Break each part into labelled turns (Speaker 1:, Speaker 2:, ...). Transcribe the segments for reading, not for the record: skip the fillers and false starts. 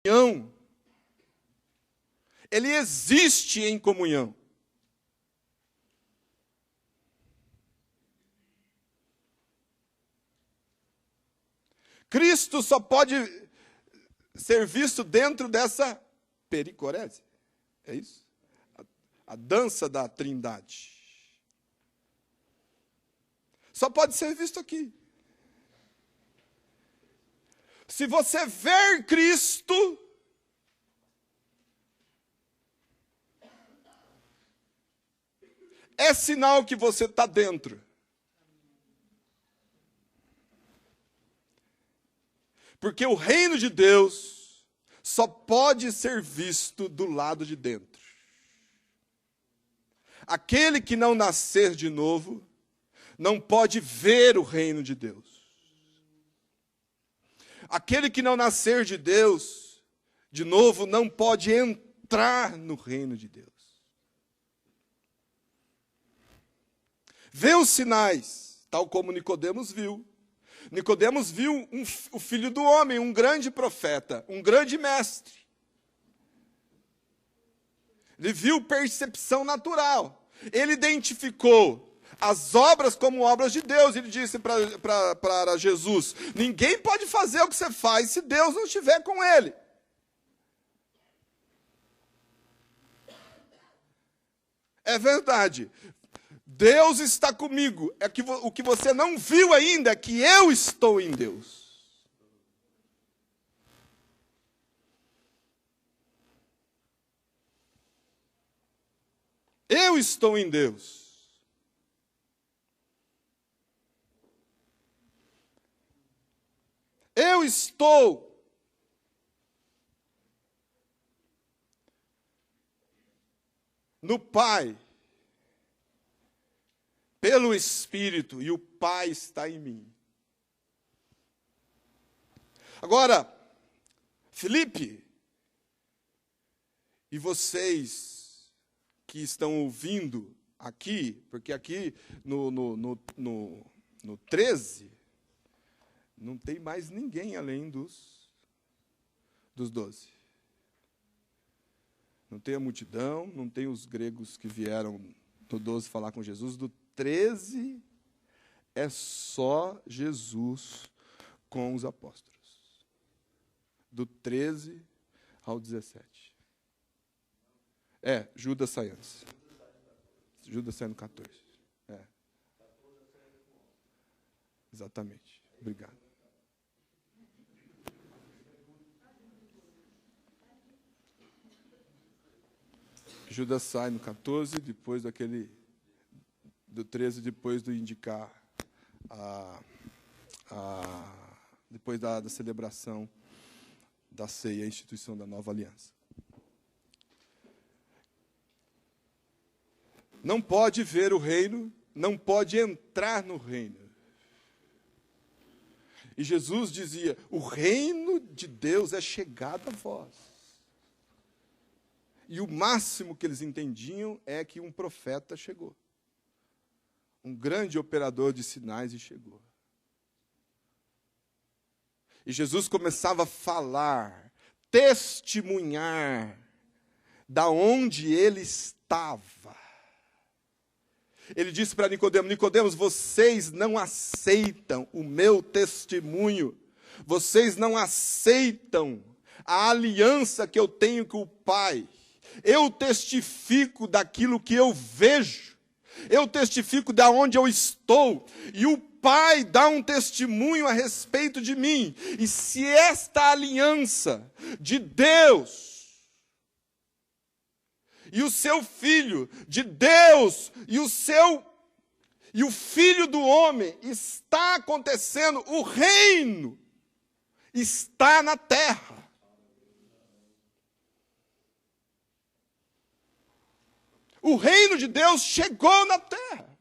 Speaker 1: comunhão. Ele existe em comunhão. Cristo só pode ser visto dentro dessa pericorese. É isso? A dança da Trindade. Só pode ser visto aqui. Se você ver Cristo, é sinal que você está dentro. Porque o reino de Deus só pode ser visto do lado de dentro. Aquele que não nascer de novo, não pode ver o reino de Deus. Aquele que não nascer de Deus, de novo, não pode entrar no reino de Deus. Vê os sinais, tal como Nicodemos viu. Nicodemos viu o filho do homem, um grande profeta, um grande mestre. Ele viu percepção natural. Ele identificou as obras como obras de Deus. Ele disse para Jesus: ninguém pode fazer o que você faz se Deus não estiver com ele. É verdade. Deus está comigo. É que o que você não viu ainda é que eu estou em Deus. Eu estou em Deus. Eu estou no Pai. Pelo Espírito, e o Pai está em mim. Agora, Felipe, e vocês que estão ouvindo aqui, porque aqui no 13, não tem mais ninguém além dos 12. Não tem a multidão, não tem os gregos que vieram no 12 falar com Jesus. Do 13 é só Jesus com os apóstolos. Do 13 ao 17. Judas sai antes. Judas sai no 14. Exatamente. Obrigado. Judas sai no 14, depois do 13, depois do indicar, depois da celebração da ceia, a instituição da nova aliança. Não pode ver o reino, não pode entrar no reino. E Jesus dizia: o reino de Deus é chegado a vós. E o máximo que eles entendiam é que um profeta chegou. Um grande operador de sinais e chegou. E Jesus começava a falar, testemunhar da onde ele estava. Ele disse para Nicodemos: Nicodemos, vocês não aceitam o meu testemunho. Vocês não aceitam a aliança que eu tenho com o Pai. Eu testifico daquilo que eu vejo. Eu testifico de onde eu estou. E o Pai dá um testemunho a respeito de mim. E se esta aliança de Deus e o seu Filho, de Deus e o Filho do homem está acontecendo, o reino está na terra. O reino de Deus chegou na terra.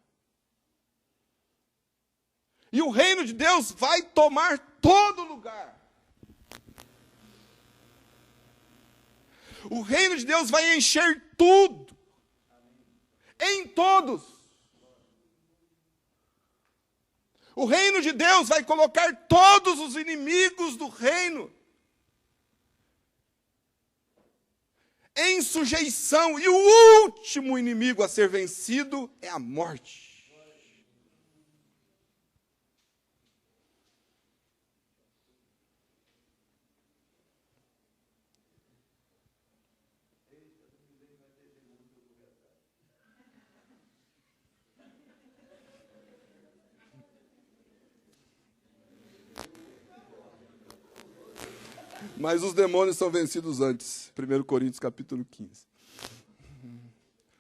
Speaker 1: E o reino de Deus vai tomar todo lugar. O reino de Deus vai encher tudo. Em todos. O reino de Deus vai colocar todos os inimigos do reino em sujeição, e o último inimigo a ser vencido é a morte. Mas os demônios são vencidos antes. 1 Coríntios capítulo 15.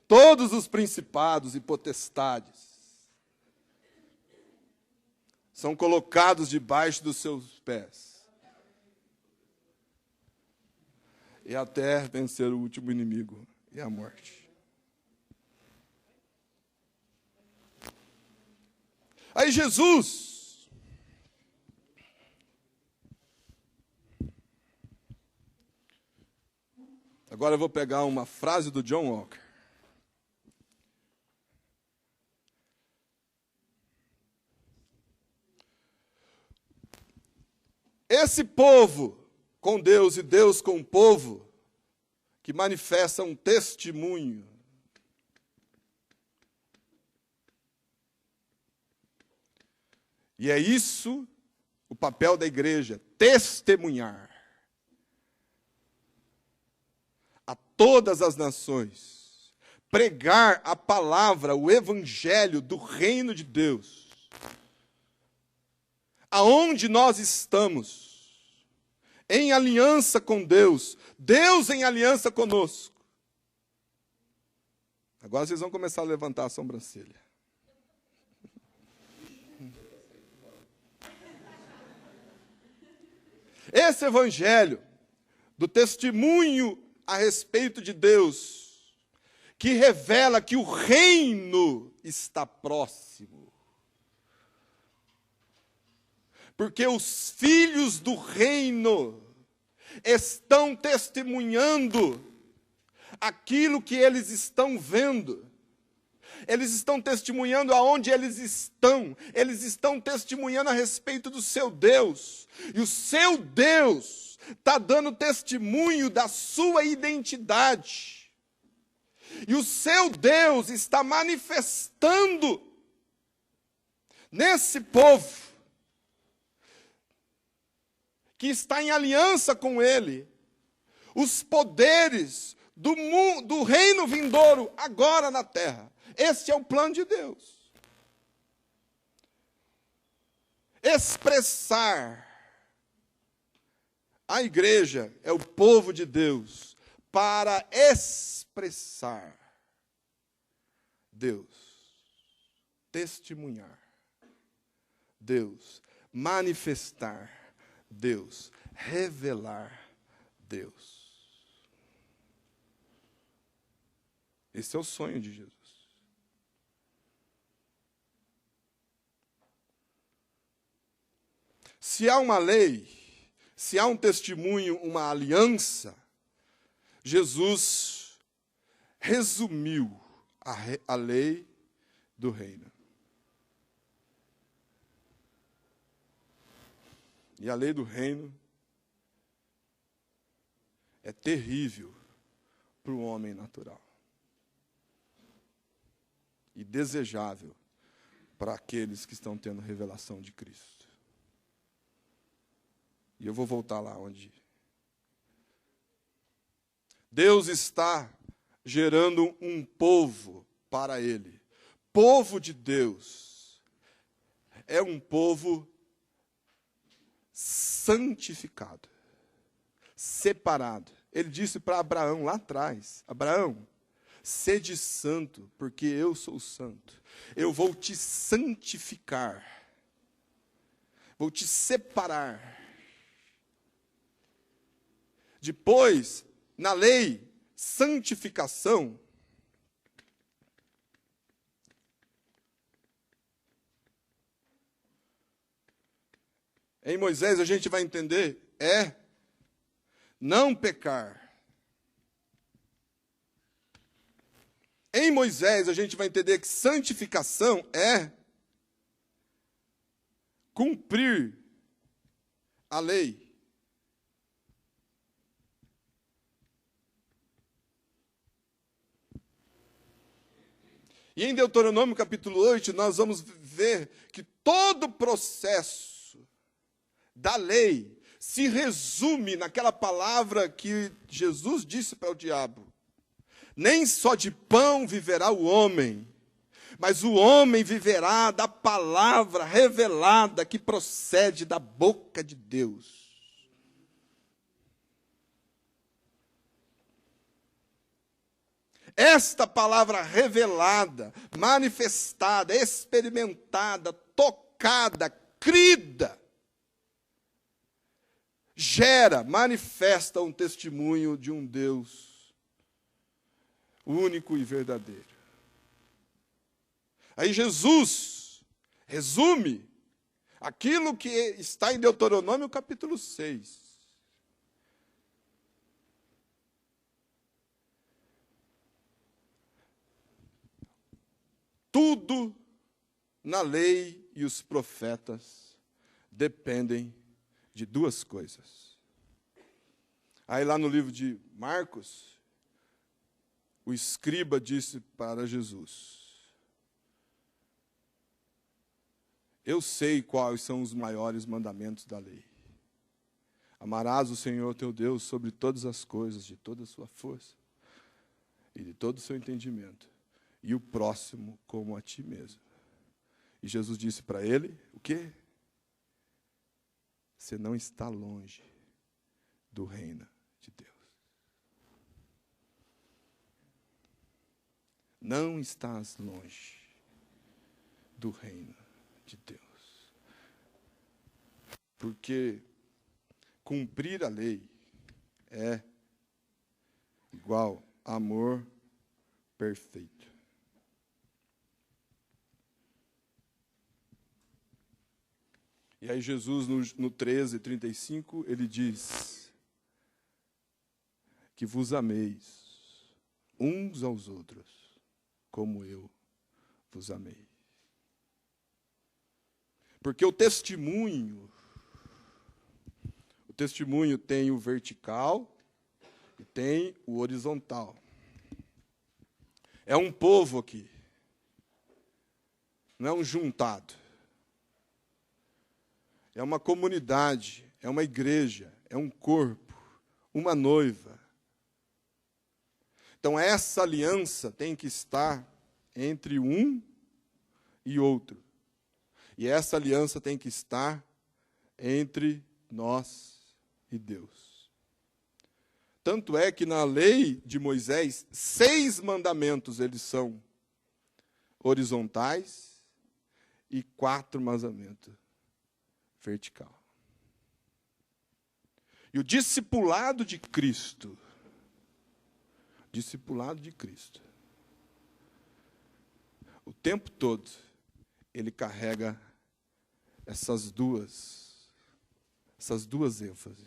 Speaker 1: Todos os principados e potestades são colocados debaixo dos seus pés. E até vencer o último inimigo, e a morte. Aí Jesus... Agora eu vou pegar uma frase do John Walker. Esse povo com Deus e Deus com o povo, que manifesta um testemunho. E é isso o papel da igreja, testemunhar a todas as nações, pregar a palavra, o evangelho do reino de Deus. Aonde nós estamos, em aliança com Deus, Deus em aliança conosco. Agora vocês vão começar a levantar a sobrancelha. Esse evangelho do testemunho a respeito de Deus, que revela que o reino está próximo. Porque os filhos do reino estão testemunhando aquilo que eles estão vendo. Eles estão testemunhando aonde eles estão testemunhando a respeito do seu Deus. E o seu Deus está dando testemunho da sua identidade. E o seu Deus está manifestando nesse povo que está em aliança com ele, os poderes do reino vindouro agora na terra. Esse é o plano de Deus. Expressar. A igreja é o povo de Deus para expressar Deus, testemunhar Deus, manifestar Deus, revelar Deus. Esse é o sonho de Jesus. Se há uma lei, se há um testemunho, uma aliança, Jesus resumiu a lei do reino. E a lei do reino é terrível para o homem natural. E desejável para aqueles que estão tendo revelação de Cristo. E eu vou voltar lá onde Deus está gerando um povo para Ele. Povo de Deus é um povo santificado, separado. Ele disse para Abraão lá atrás: Abraão, sede santo, porque eu sou santo. Eu vou te santificar, vou te separar. Depois, na lei, santificação, em Moisés a gente vai entender, é não pecar. Em Moisés a gente vai entender que santificação é cumprir a lei. E em Deuteronômio capítulo 8, nós vamos ver que todo o processo da lei se resume naquela palavra que Jesus disse para o diabo: nem só de pão viverá o homem, mas o homem viverá da palavra revelada que procede da boca de Deus. Esta palavra revelada, manifestada, experimentada, tocada, crida, gera, manifesta um testemunho de um Deus único e verdadeiro. Aí Jesus resume aquilo que está em Deuteronômio capítulo 6. Tudo na lei e os profetas dependem de duas coisas. Aí lá no livro de Marcos, o escriba disse para Jesus: eu sei quais são os maiores mandamentos da lei. Amarás o Senhor teu Deus sobre todas as coisas, de toda a sua força e de todo o seu entendimento, e o próximo como a ti mesmo. E Jesus disse para ele, o quê? Você não está longe do reino de Deus. Não estás longe do reino de Deus. Porque cumprir a lei é igual a amor perfeito. E aí Jesus, no 13:35, ele diz que vos ameis uns aos outros, como eu vos amei. Porque o testemunho tem o vertical e tem o horizontal. É um povo aqui, não é um juntado. É uma comunidade, é uma igreja, é um corpo, uma noiva. Então essa aliança tem que estar entre um e outro. E essa aliança tem que estar entre nós e Deus. Tanto é que na lei de Moisés, 6 mandamentos eles são horizontais e 4 mandamentos vertical. E o discipulado de Cristo, o tempo todo, ele carrega essas duas ênfases.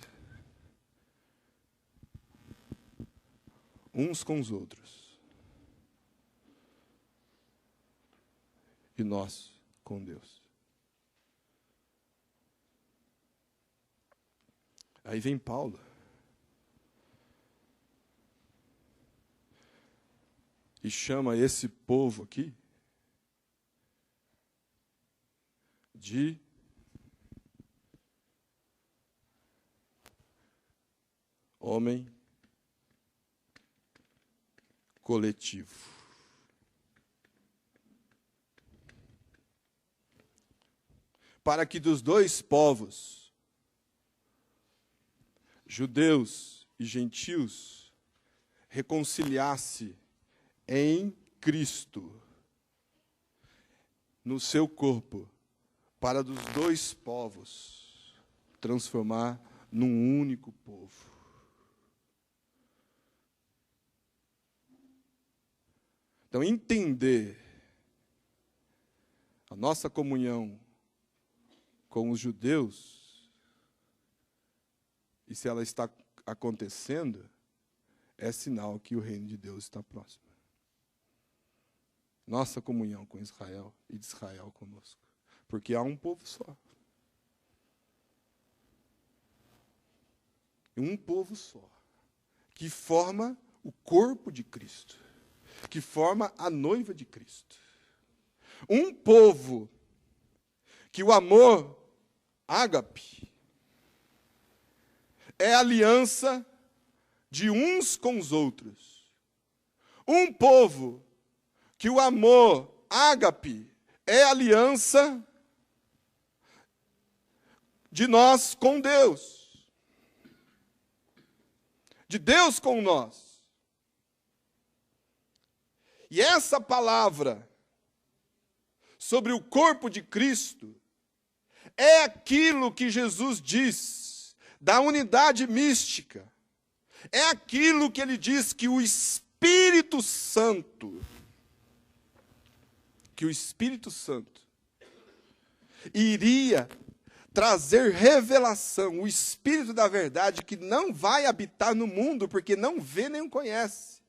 Speaker 1: Uns com os outros. E nós com Deus. Aí vem Paulo. E chama esse povo aqui de homem coletivo. Para que dos dois povos, judeus e gentios, reconciliasse em Cristo, no seu corpo, para dos dois povos transformar num único povo. Então, entender a nossa comunhão com os judeus, e se ela está acontecendo, é sinal que o reino de Deus está próximo. Nossa comunhão com Israel e de Israel conosco. Porque há um povo só. Um povo só. Que forma o corpo de Cristo. Que forma a noiva de Cristo. Um povo que o amor, ágape, é aliança de uns com os outros. Um povo que o amor, ágape, é aliança de nós com Deus. De Deus com nós. E essa palavra sobre o corpo de Cristo é aquilo que Jesus diz da unidade mística. É aquilo que ele diz que o Espírito Santo iria trazer revelação, o Espírito da verdade que não vai habitar no mundo porque não vê nem o conhece.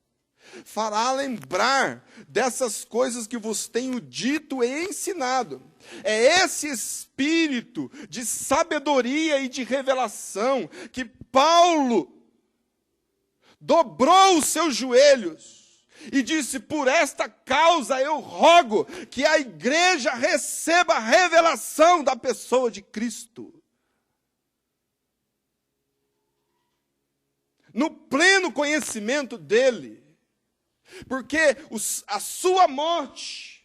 Speaker 1: Fará lembrar dessas coisas que vos tenho dito e ensinado. É esse espírito de sabedoria e de revelação que Paulo dobrou os seus joelhos e disse: por esta causa eu rogo que a igreja receba a revelação da pessoa de Cristo. No pleno conhecimento dele. Porque a sua morte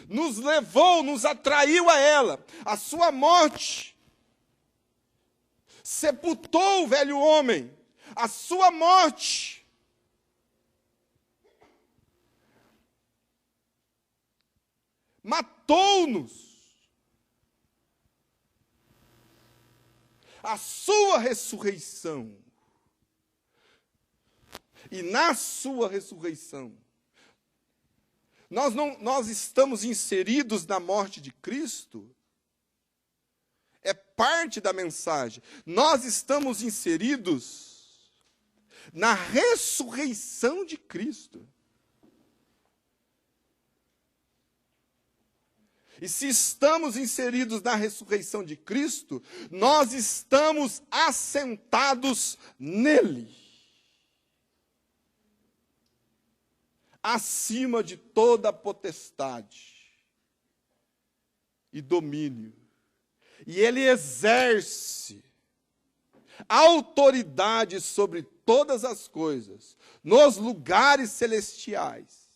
Speaker 1: nos levou, nos atraiu a ela. A sua morte sepultou o velho homem. A sua morte matou-nos. A sua ressurreição. E na sua ressurreição, nós estamos inseridos na morte de Cristo. É parte da mensagem. Nós estamos inseridos na ressurreição de Cristo. E se estamos inseridos na ressurreição de Cristo, nós estamos assentados nele. Acima de toda potestade e domínio. E ele exerce autoridade sobre todas as coisas, nos lugares celestiais.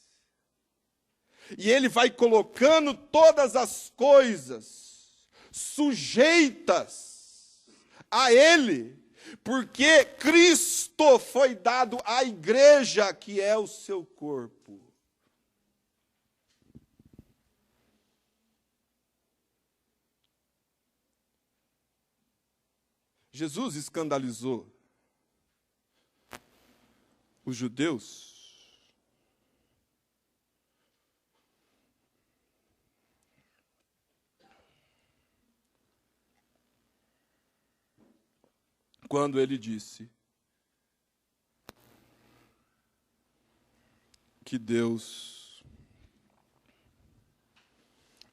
Speaker 1: E ele vai colocando todas as coisas sujeitas a ele, porque Cristo foi dado à igreja, que é o seu corpo. Jesus escandalizou os judeus quando ele disse que Deus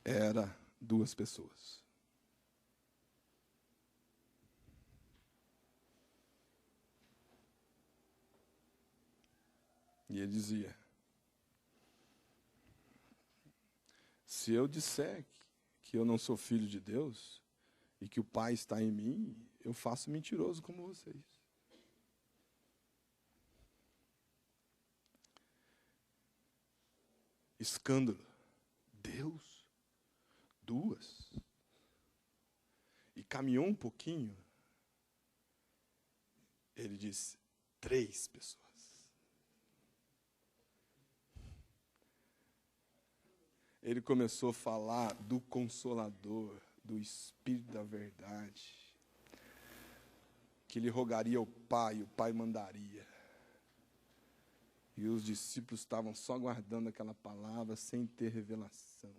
Speaker 1: era duas pessoas. E ele dizia: se eu disser que eu não sou filho de Deus e que o Pai está em mim, eu faço mentiroso como vocês. Escândalo. Deus, duas. E caminhou um pouquinho. Ele disse: 3 pessoas. Ele começou a falar do Consolador, do Espírito da verdade, que ele rogaria ao Pai, o Pai mandaria. E os discípulos estavam só guardando aquela palavra sem ter revelação.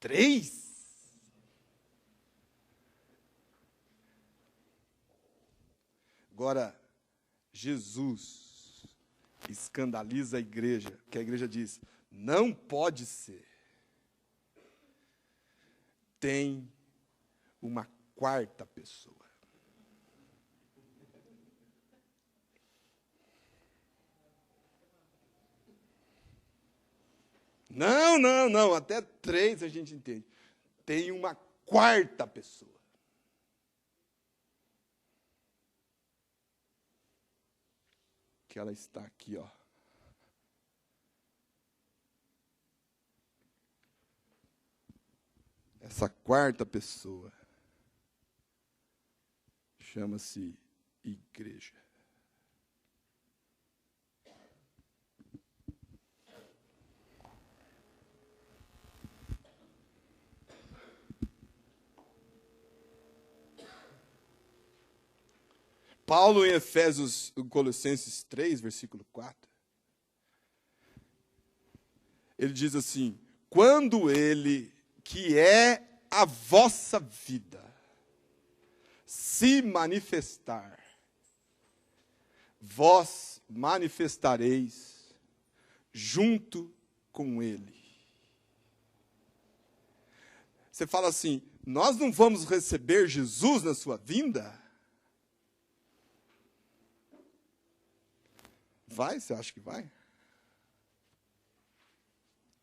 Speaker 1: 3? Agora, Jesus escandaliza a igreja, que a igreja diz: não pode ser. Tem uma 4ª pessoa. Não, não, não, até 3 a gente entende. Tem uma quarta pessoa. Que ela está aqui, ó. Essa quarta pessoa chama-se igreja. Paulo, em Colossenses 3, versículo 4, ele diz assim: quando ele, que é a vossa vida, se manifestar, vós manifestareis junto com ele. Você fala assim: nós não vamos receber Jesus na sua vinda? Vai? Você acha que vai?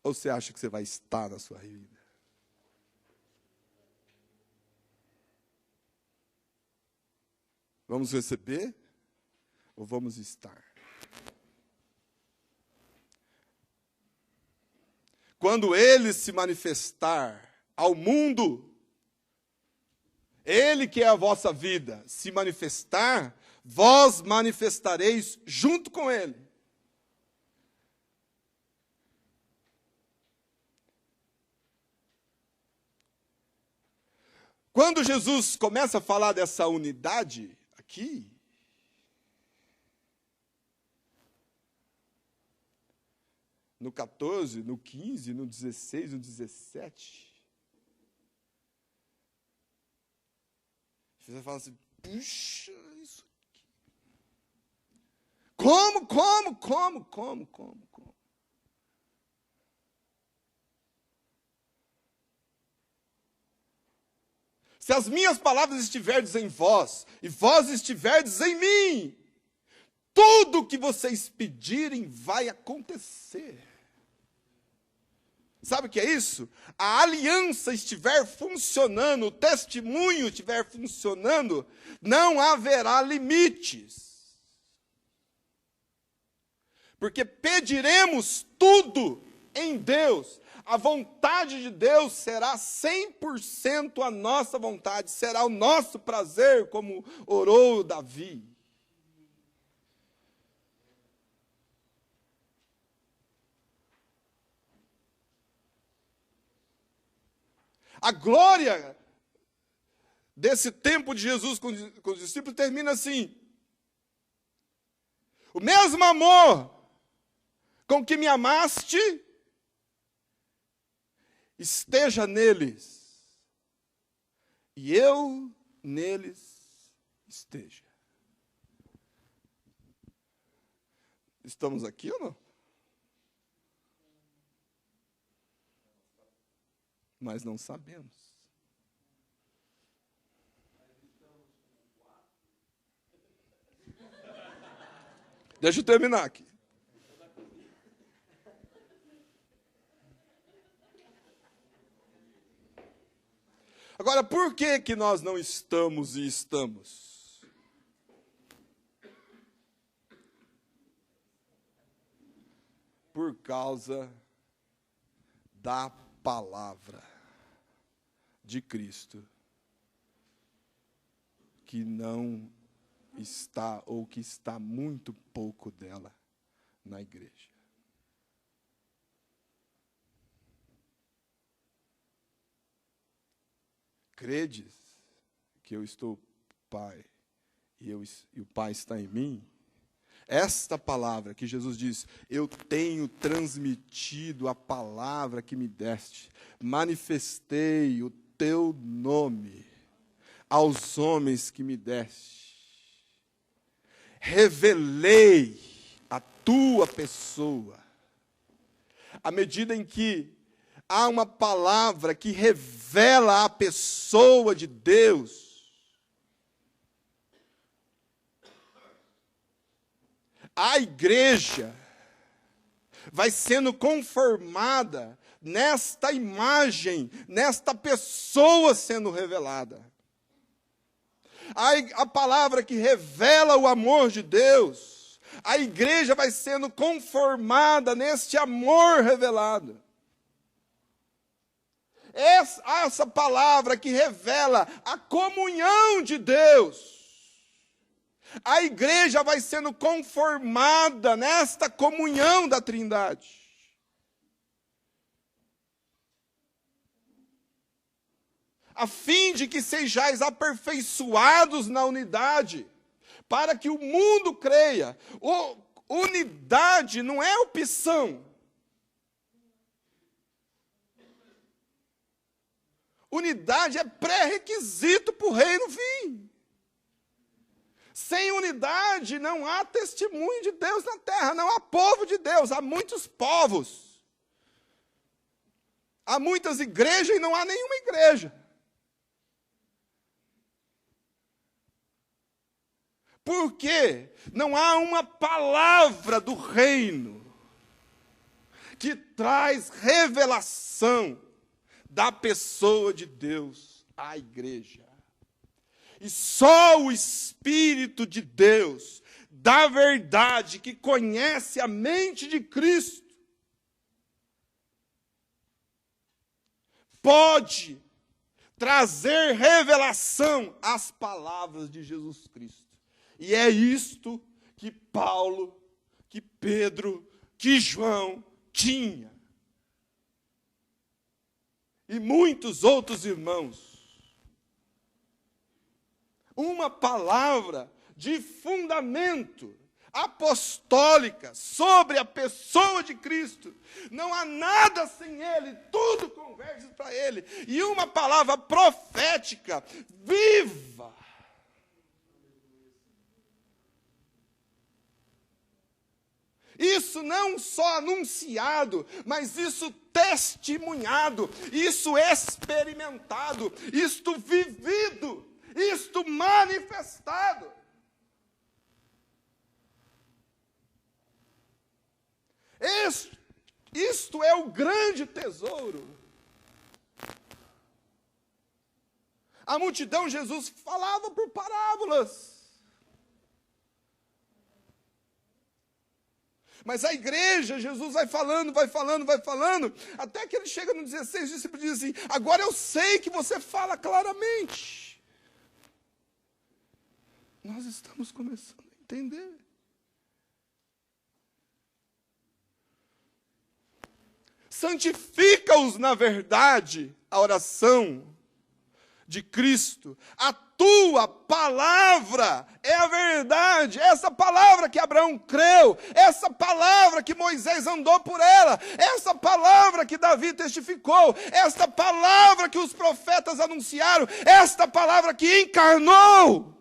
Speaker 1: Ou você acha que você vai estar na sua vida? Vamos receber ou vamos estar? Quando ele se manifestar ao mundo, ele que é a vossa vida, se manifestar, vós manifestareis junto com ele. Quando Jesus começa a falar dessa unidade aqui, no 14, no 15, no 16, no 17, você fala assim: puxa, isso aqui. Como? Se as minhas palavras estiverdes em vós, e vós estiverdes em mim, tudo o que vocês pedirem vai acontecer. Sabe o que é isso? A aliança estiver funcionando, o testemunho estiver funcionando, não haverá limites. Porque pediremos tudo em Deus. A vontade de Deus será 100% a nossa vontade, será o nosso prazer, como orou Davi. A glória desse tempo de Jesus com os discípulos termina assim: o mesmo amor com que me amaste esteja neles, e eu neles esteja. Estamos aqui ou não? Mas não sabemos. Deixa eu terminar aqui. Agora, por que nós não estamos e estamos? Por causa da palavra de Cristo, que não está, ou que está muito pouco dela na igreja. Credes que eu estou Pai, e o Pai está em mim? Esta palavra que Jesus diz: eu tenho transmitido a palavra que me deste, manifestei o teu nome aos homens que me deste, revelei a tua pessoa. À medida em que há uma palavra que revela a pessoa de Deus, a igreja vai sendo conformada nesta imagem, nesta pessoa sendo revelada. A palavra que revela o amor de Deus, a igreja vai sendo conformada neste amor revelado. Essa palavra que revela a comunhão de Deus, a igreja vai sendo conformada nesta comunhão da Trindade. A fim de que sejais aperfeiçoados na unidade, para que o mundo creia. Unidade não é opção. Unidade é pré-requisito para o reino vir. Sem unidade não há testemunho de Deus na terra, não há povo de Deus, há muitos povos. Há muitas igrejas e não há nenhuma igreja. Porque não há uma palavra do reino que traz revelação da pessoa de Deus à igreja. E só o Espírito de Deus, da verdade, que conhece a mente de Cristo, pode trazer revelação às palavras de Jesus Cristo. E é isto que Paulo, que Pedro, que João tinha. E muitos outros irmãos. Uma palavra de fundamento apostólica sobre a pessoa de Cristo. Não há nada sem Ele, tudo converge para Ele. E uma palavra profética, viva. Isso não só anunciado, mas isso testemunhado, isso experimentado, isto vivido, isto manifestado. Isto é o grande tesouro. A multidão, Jesus falava por parábolas. Mas a igreja, Jesus vai falando, até que ele chega no 16, o discípulo diz assim: agora eu sei que você fala claramente. Nós estamos começando a entender. Santifica-os na verdade, a oração de Cristo. A tua palavra é a verdade. Essa palavra que Abraão creu, essa palavra que Moisés andou por ela, essa palavra que Davi testificou, esta palavra que os profetas anunciaram, esta palavra que encarnou.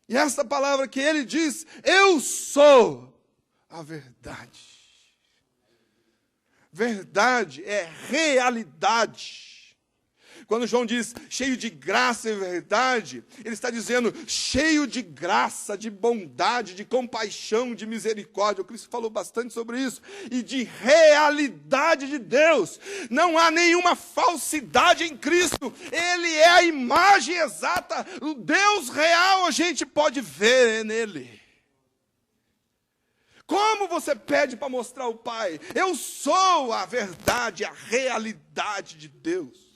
Speaker 1: E essa palavra que ele diz: eu sou a verdade. Verdade é realidade. Quando João diz cheio de graça e verdade, ele está dizendo cheio de graça, de bondade, de compaixão, de misericórdia. O Cristo falou bastante sobre isso. E de realidade de Deus. Não há nenhuma falsidade em Cristo. Ele é a imagem exata. O Deus real a gente pode ver nele. Como você pede para mostrar o Pai? Eu sou a verdade, a realidade de Deus.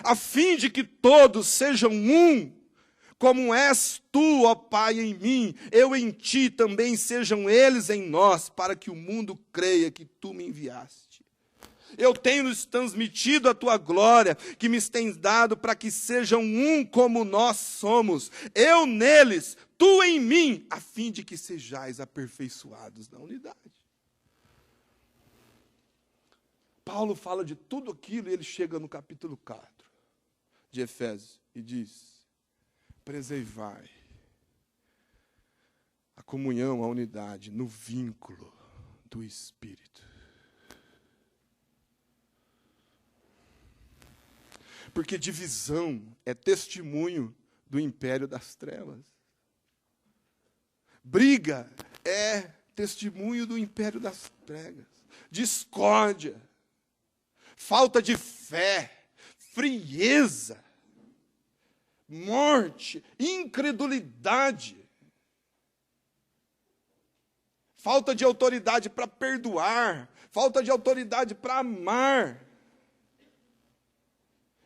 Speaker 1: A fim de que todos sejam um, como és tu, ó Pai, em mim, eu em ti, também sejam eles em nós, para que o mundo creia que tu me enviaste. Eu tenho lhes transmitido a tua glória, que me tens dado, para que sejam um como nós somos. Eu neles, tu em mim, a fim de que sejais aperfeiçoados na unidade. Paulo fala de tudo aquilo e ele chega no capítulo 4 de Efésios e diz: preservai a comunhão, a unidade, no vínculo do Espírito. Porque divisão é testemunho do império das trevas. Briga é testemunho do império das trevas. Discórdia, falta de fé, frieza, morte, incredulidade, falta de autoridade para perdoar, falta de autoridade para amar.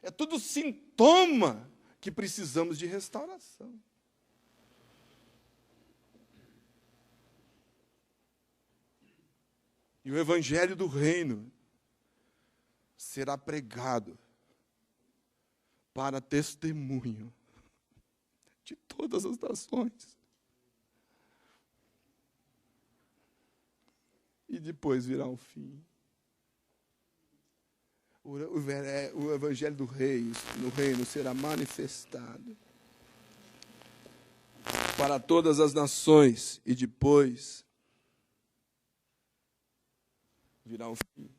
Speaker 1: É tudo sintoma que precisamos de restauração. E o evangelho do reino será pregado para testemunho de todas as nações. E depois virá o fim. O evangelho do rei, no reino, será manifestado para todas as nações, e depois virá o fim.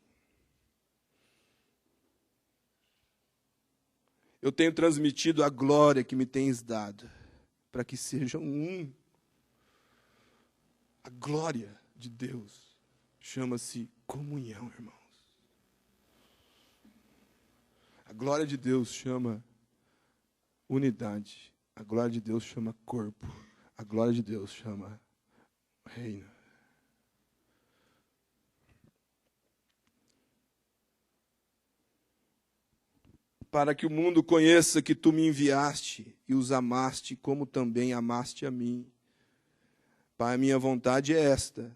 Speaker 1: Eu tenho transmitido a glória que me tens dado, para que sejam um. A glória de Deus chama-se comunhão, irmãos. A glória de Deus chama unidade. A glória de Deus chama corpo. A glória de Deus chama reino. Para que o mundo conheça que tu me enviaste e os amaste, como também amaste a mim. Pai, a minha vontade é esta,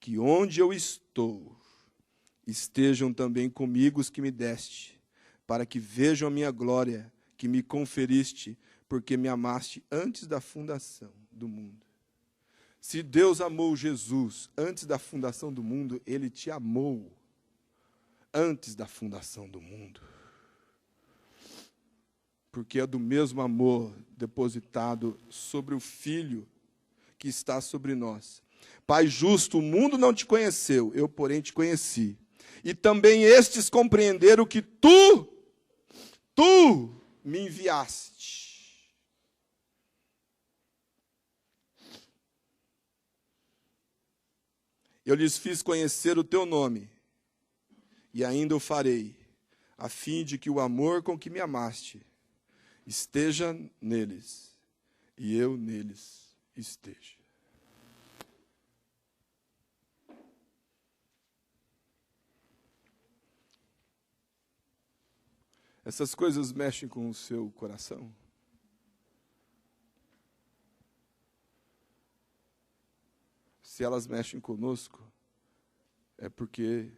Speaker 1: que onde eu estou, estejam também comigo os que me deste, para que vejam a minha glória, que me conferiste, porque me amaste antes da fundação do mundo. Se Deus amou Jesus antes da fundação do mundo, Ele te amou antes da fundação do mundo. Porque é do mesmo amor depositado sobre o Filho que está sobre nós. Pai justo, o mundo não te conheceu, eu, porém, te conheci. E também estes compreenderam que tu me enviaste. Eu lhes fiz conhecer o teu nome, e ainda o farei, a fim de que o amor com que me amaste esteja neles, e eu neles esteja. Essas coisas mexem com o seu coração? Se elas mexem conosco, é porque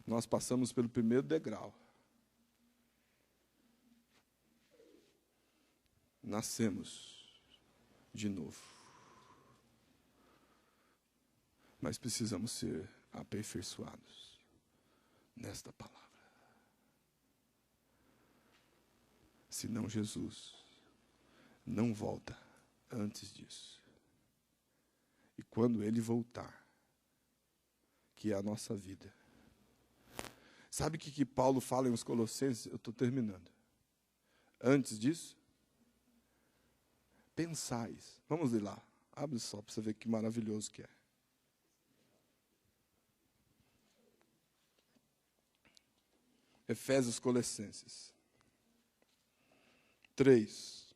Speaker 1: nós passamos pelo primeiro degrau. Nascemos de novo. Mas precisamos ser aperfeiçoados nesta palavra. Senão Jesus não volta antes disso. E quando Ele voltar, que é a nossa vida. Sabe o que Paulo fala em os Colossenses? Eu estou terminando. Antes disso, pensais. Vamos ler lá. Abre só para você ver que maravilhoso que é. Efésios, Colossenses 3.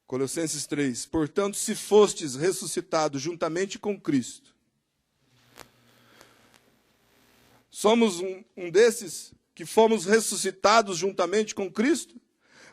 Speaker 1: Colossenses 3. Portanto, se fostes ressuscitados juntamente com Cristo. Somos um desses que fomos ressuscitados juntamente com Cristo?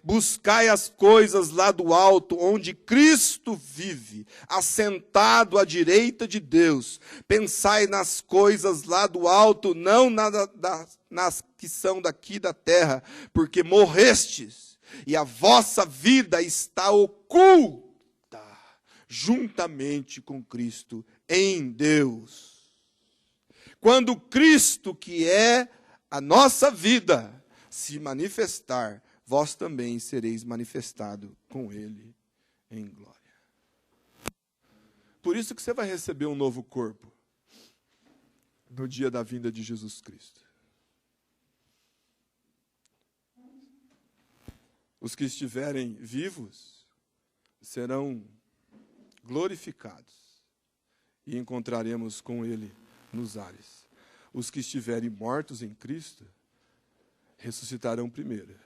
Speaker 1: Buscai as coisas lá do alto, onde Cristo vive, assentado à direita de Deus. Pensai nas coisas lá do alto, não nas que são daqui da terra, porque morrestes, e a vossa vida está oculta juntamente com Cristo em Deus. Quando Cristo, que é a nossa vida, se manifestar, vós também sereis manifestado com Ele em glória. Por isso que você vai receber um novo corpo no dia da vinda de Jesus Cristo. Os que estiverem vivos serão glorificados e encontraremos com Ele nos ares. Os que estiverem mortos em Cristo ressuscitarão primeiro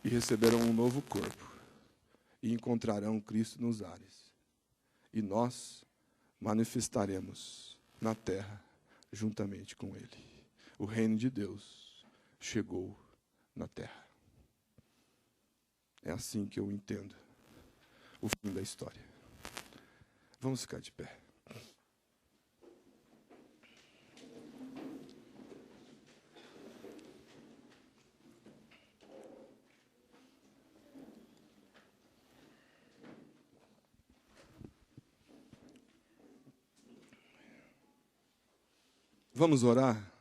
Speaker 1: e receberão um novo corpo e encontrarão Cristo nos ares. E nós manifestaremos na terra juntamente com Ele. O reino de Deus chegou na terra. É assim que eu entendo o fim da história. Vamos ficar de pé. Vamos orar?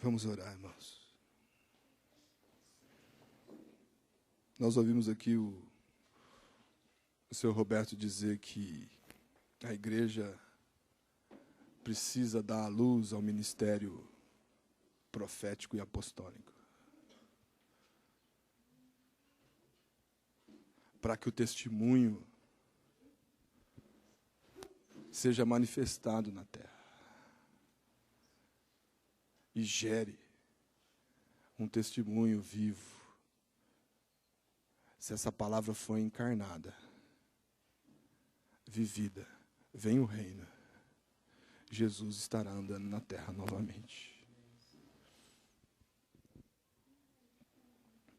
Speaker 1: Vamos orar, irmãos. Nós ouvimos aqui o senhor Roberto dizer que a igreja precisa dar a luz ao ministério profético e apostólico, para que o testemunho seja manifestado na terra e gere um testemunho vivo. Se essa palavra for encarnada, vivida, vem o reino, Jesus estará andando na terra novamente.